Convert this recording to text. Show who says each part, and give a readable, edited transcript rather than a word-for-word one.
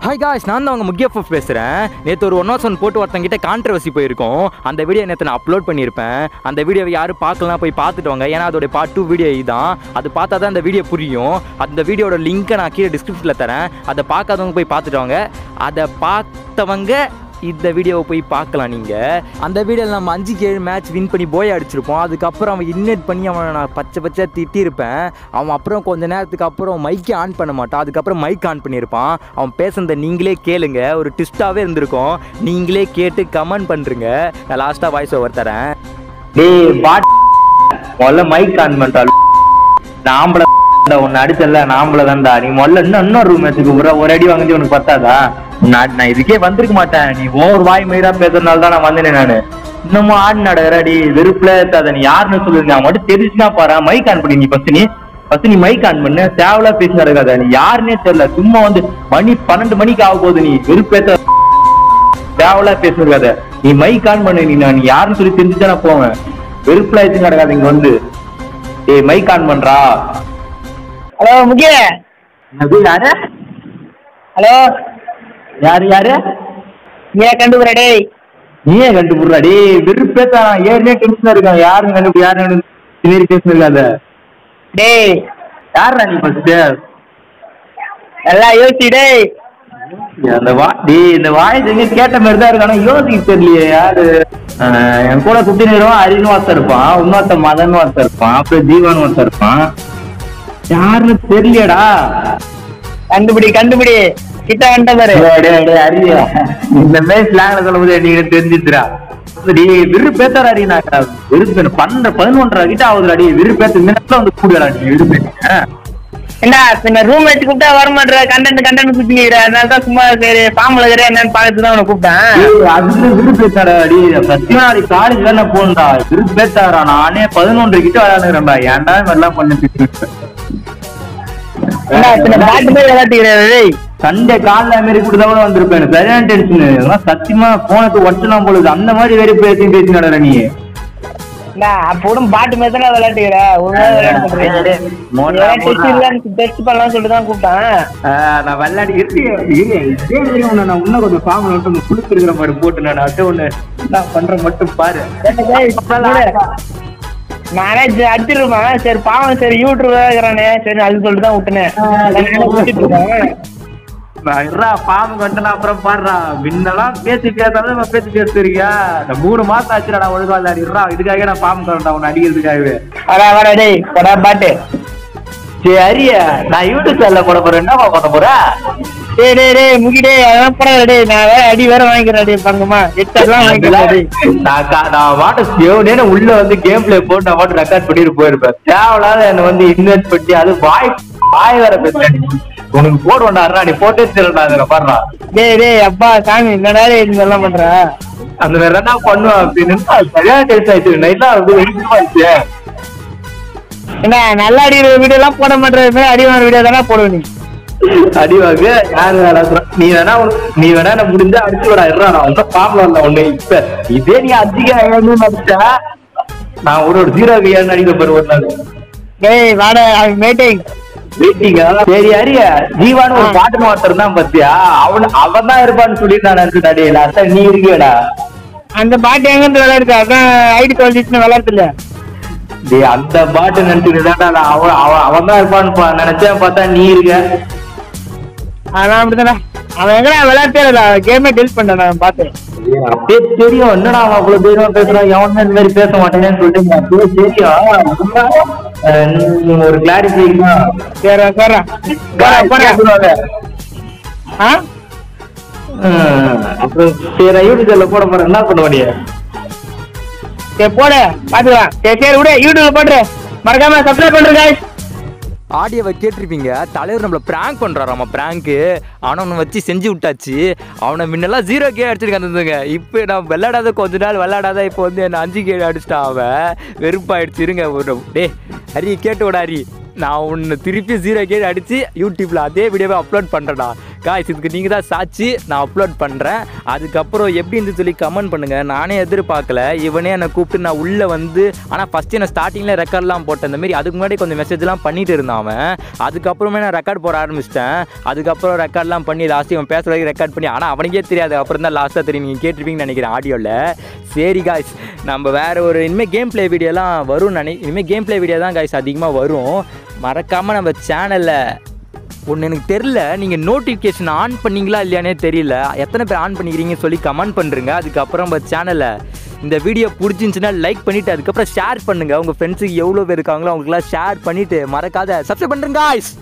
Speaker 1: Hi guys, நான் தான் அவங்க முக்கியஃப் பேசுகிறேன். நேற்று ஒரு 1 போட்டு ஒருத்தங்கிட்ட கான்ட்ரவர்சி போயிருக்கோம். அந்த வீடியோ நேற்று நான் அப்லோட் பண்ணியிருப்பேன். அந்த வீடியோவை யாரும் பார்க்கலாம் போய் பார்த்துட்டு வாங்க. ஏன்னா அதோட பார்ட் 2 வீடியோ இதுதான். அது பார்த்தா தான் அந்த வீடியோ புரியும். அந்த வீடியோட லிங்க்கை நான் கீழே டிஸ்கிரிப்ஷனில் தரேன். அதை பார்க்காதவங்க போய் பார்த்துட்டு வாங்க. அதை பார்த்தவங்க இந்த வீடியோவை போய் பார்க்கலாம். நீங்கள் அந்த வீடியோவில் நம்ம 5-7 மேட்ச் வின் பண்ணி போய் அடிச்சிருப்போம். அதுக்கப்புறம் அவன் இன்வைட் பண்ணி அவனை நான் பச்சை திட்டியிருப்பேன். அவன் அப்புறம் கொஞ்சம் நேரத்துக்கு அப்புறம் மைக்கே ஆன் பண்ண மாட்டான். அதுக்கப்புறம் மைக் ஆன் பண்ணியிருப்பான். அவன் பேசுனதை நீங்களே கேளுங்க. ஒரு ட்விஸ்ட்டாகவே இருந்திருக்கும். நீங்களே கேட்டு கமெண்ட் பண்ணுறீங்க. நான் லாஸ்ட்டாக வாய்ஸ் ஓவர் தரேன்.
Speaker 2: முதல்ல மைக் ஆன் பண்ணுறாள். நாம்பளை உன்னை அடிச்சல நாம்பளை தான்டா. நீ முதல்ல இன்னொரு ரூம் வச்சுக்கு ஒரு அடி வாங்கி உனக்கு பத்தாதா? நான் இதுக்கே வந்திருக்க மாட்டேன். நீ ஒரு வாய் மயிரா பேசுறதுனால தான் நான் வந்தேன். நானு இன்னமும் ஆடு நடடி வெறுப்புல இருக்காத. நீ யாருன்னு சொல்லுங்க. நான் மட்டும் தெரிஞ்சுன்னா பாரு. மைக் ஆன் பண்ணி நீ ஃபர்ஸ்ட் நீ மைக் ஆன் பண்ணு. தேவையா பேசி நடக்காத. நீ யாருன்னே தெரியல. சும்மா வந்து மணி 12 மணிக்கு ஆக போகுது. நீ வெறுப்பேத்த தேவையா பேசுறத. நீ மைக் ஆன் பண்ணு. நீ யாருன்னு சொல்லி தெரிஞ்சுட்டா நான் போவேன். வெறுப்புல ஆயிடுச்சு நடக்காது. இங்க வந்து ஏய் மைக் ஆன் பண்றா.
Speaker 3: ஹலோ முக்கிய
Speaker 2: யாரு
Speaker 3: ஹலோ
Speaker 2: யாரு
Speaker 3: நீ கண்டுபிடிற டேய்.
Speaker 2: நீயே கண்டுபிடுறா டேய். வெறுப்பேத்தா ஏற்கனவே டென்ஷனா இருக்கான். யாருன்னு கண்டுபிடி. யாரு பேசுனது
Speaker 3: டேய்
Speaker 2: யாருடா நீ ஃபர்ஸ்ட்
Speaker 3: எல்லாம் யோசிச்சு டேய்.
Speaker 2: இந்த வாய்ஸ் எங்க கேட்ட மாதிரி தான் இருக்கு. ஆனா யோசிக்க தெரியலையே யாரு. என் கூட சுத்தி நேரம் அரின்னு ஒருத்தர் இருப்பான். இன்னொருத்த மதன் ஒருத்தர் இருப்பான். அப்புறம் ஜீவான் ஒருத்தர் இருப்பான். யாருன்னு தெரியலடா.
Speaker 3: கண்டுபிடி கிட்ட வந்த பாரு.
Speaker 2: அரிய இந்த மாதிரி ஸ்லாங்ல சொல்லும்போது நீங்க தெரிஞ்சுதுரா. விருப்பேத்தாரா அடி. நான் விருப்ப 11:30 கிட்ட ஆகுதுடா. அடி விருப்பேத்த மினிட்ல வந்து கூடுடா. நீ விருப்பேத்த
Speaker 3: என்ன பின்ன ரூம் வச்சு கூப்பிட்டா வர மாட்டேற. கண்டென்ட் குத்திக்கிற. அதனால தான் சும்மா சரி ஃபார்ம்ல இருக்கிற என்னன்னு பார்த்துட்டு தான் உனக்கு கூப்பிட்டேன்.
Speaker 2: அதுல விருப்பேத்தாரா அடி. சத்தியமா நாளைக்கு காலேஜ் வேலை போகணும்டா. விருப்பேத்தாரா. நானே 11:30 கிட்ட விளையாடுறேன்டா. ஏன்டா எல்லாம் பண்ணி சண்டே காலைல மாரி கூட வந்திருப்பேன். சரியான டென்ஷன். சத்தியமா போனது ஒட்டலாம் போலுது. அந்த மாதிரி வேற பேசி நடற நீ.
Speaker 3: அப்போடும் பாட்டு மாதிரி தான் விளையாட்டுக்கிற. டெஸ்ட் பண்ணலாம் சொல்லிட்டு தான் கூப்பிட்டேன்.
Speaker 2: நான் விளையாடி நான் இன்னும் கொஞ்சம் ஃபார்ம்ல மட்டும் குளிச்சு இருக்கிற மாதிரி போட்டு நான் அட்டை ஒண்ணு பண்ற மட்டும் பாரு.
Speaker 3: நானே அடிச்சிருப்பேன். சரி பாவம் சரி யூடியூப் இருக்கிறானே சரி அது சொல்லிட்டு தான் விட்டுனேன்.
Speaker 2: பாம்பு கட்டனா அப்புறம் பாடுறா. முன்னெல்லாம் பேசி பேசாதான் பேசிருக்கியா. இந்த 3 மாசம் ஆச்சுடா நான் ஒழுங்கா விளையாடிடுறா. இதுக்காக நான் பாம்பு கட்டா உன்னை அடிக்கிறதுக்காகவே.
Speaker 3: பாட்டு
Speaker 2: சரி அரிய நான் யூடியூப் சேனல்ல போட போறேன். என்னப்பா பண்ண போற?
Speaker 3: டேய் முகிடே அதான் போடாதே. நான் வேற அடி வேற வாங்கிக்கிறேன். பங்கமா எட்டெல்லாம் வாங்கிக்கிறேன்.
Speaker 2: நான் வாட்ட உள்ள வந்து கேம் பிளே போட்டு நான் வாட்டு ரெக்கார்ட் பண்ணிட்டு போயிருப்பேன். தேவையில்லாத என்ன வந்து இன்வெஸ்ட் பண்ணி அது வாய் வேற பேசுறேன். உனக்கு போடுவேன்டா. நீ போட்டே தெரியல பாடுறா.
Speaker 3: டேய் அப்பா சாமி என்னடா இதெல்லாம் பண்ற.
Speaker 2: அந்த வேற என்ன பண்ணுவேன் அப்படின்னு சரியா டேஸ்ட் ஆயிடுச்சு. நைட்லாம் ஆயிடுச்சு.
Speaker 3: என்ன நல்லா அடிக்கிற வீடியோ எல்லாம் போட மாட்டேன். அடிவான வீடியோ தானே போடுவேன். நீ
Speaker 2: அடிவாங்க யாரு நீ வேணா முடிஞ்சா அடிச்சு விடா. நான் வந்து பாம்பு வரல ஒண்ணு. இப்ப இதே நீ அதிகம் நடிச்சா நான் ஒரு 0 அடிக்க போற ஒரு நாள்.
Speaker 3: டேய் வாட மீட்டிங்
Speaker 2: சரி அரிய ஜீவானு ஒரு பாட்டு ஒருத்தர் தான் பத்தியா. அவன் தான் இருப்பான்னு சொல்லி நான் நினைச்சுடா. நீ இருக்கியடா.
Speaker 3: அந்த பாட்டு எங்க விளையாடுது. அதான் ஐடி தொலைச்சிட்டு விளையாடுல.
Speaker 2: அந்த பாட்டு நினைச்சுதான் அவன் தான் இருப்பான்னு நினைச்சேன். பார்த்தா நீ இருக்க.
Speaker 3: அதான் அப்படித்தானே. அவன் எங்க விளையாட்டே இல்ல. கேமே டெலிட் பண்ண நான் பார்த்தேன்.
Speaker 2: அப்படியே தெரியும். என்னடா அவன் அவ்வளவு தூரம் பேசுறான். எவன் இந்த மாதிரி பேச மாட்டேன்னு சொல்லிட்டு அப்படியே தெரியும். ஒரு கிளாரிஃபை அப்புறம் சரி யூடியூப்ல போட போறேன். என்ன பண்ண முடிய
Speaker 3: போட பாத்துக்கலாம். சரி விட யூடியூப்ல போட்டு மறக்காம சப்ஸ்கிரைப் பண்றேன்.
Speaker 1: ஆடியோவை கேட்டிருப்பீங்க. தலைவர் நம்மளை ப்ராங்க் பண்ணுறாராம்மா. ப்ராங்க்கு அவனை வச்சு செஞ்சு விட்டாச்சு. அவனை முன்னெல்லாம் 0 அடிச்சிட்டு வந்துங்க. இப்போ நான் விளையாடாத கொஞ்ச நாள் விளையாடாத. இப்போ வந்து என்ன 5 அடிச்சிட்டான். அவன் வெறுப்பாயிடுச்சு. இருங்க ஒரு டே ஹரி கேட்டு விட ஹரி. நான் ஒன்று திருப்பி 0K அடித்து யூடியூப்பில் அதே வீடியோவை அப்லோட் பண்ணுறேன்டா காய்ஸ். இதுக்கு நீங்கள் தான் சாட்சி. நான் அப்லோட் பண்ணுறேன். அதுக்கப்புறம் எப்படி இருந்து சொல்லி கமெண்ட் பண்ணுங்கள். நானே எதிர்பார்க்கல, இவனே என்னை கூப்பிட்டு நான் உள்ளே வந்து, ஆனால் ஃபஸ்ட்டு நான் ஸ்டார்டிங்கில் ரெக்கார்ட்லாம் போட்டேன். இந்த மாதிரி அதுக்கு முன்னாடி கொஞ்சம் மெசேஜ்லாம் பண்ணிட்டு இருந்தான் அவன். அதுக்கப்புறமே நான் ரெக்கார்ட் போட ஆரம்பிச்சிட்டேன். அதுக்கப்புறம் ரெக்கார்ட்லாம் பண்ணி லாஸ்ட்டு இவன் பேசுகிற வரைக்கும் ரெக்கார்ட் பண்ணி, ஆனால் அவனுக்கே தெரியாது. அப்புறம் தான் லாஸ்ட்டாக தெரியும். நீங்கள் கேட்டிருப்பீங்கன்னு நினைக்கிறேன் ஆடியோவில். சரி காய்ஸ், நம்ம வேறு ஒரு இனிமேல் கேம் ப்ளே வீடியோலாம் வரும் இனிமேல் கேம் ப்ளே வீடியோ தான் காய்ஸ் அதிகமாக வரும். மறக்காமல் நம்ம சேனலில் ஒன்று எனக்கு தெரில, நீங்கள் நோட்டிஃபிகேஷன் ஆன் பண்ணிங்களா இல்லையானே தெரியல. எத்தனை பேர் ஆன் பண்ணிக்கிறீங்கன்னு சொல்லி கமெண்ட் பண்ணுறங்க. அதுக்கப்புறம் நம்ம சேனலை இந்த வீடியோ பிடிச்சிருந்துச்சுன்னா லைக் பண்ணிவிட்டு அதுக்கப்புறம் ஷேர் பண்ணுங்கள். உங்கள் ஃப்ரெண்ட்ஸுக்கு எவ்வளோ பேர் இருக்காங்களோ அவங்களுக்குலாம் ஷேர் பண்ணிவிட்டு மறக்காத சப்ஸ்கிரைப் பண்ணுறேங்க காய்ஸ்.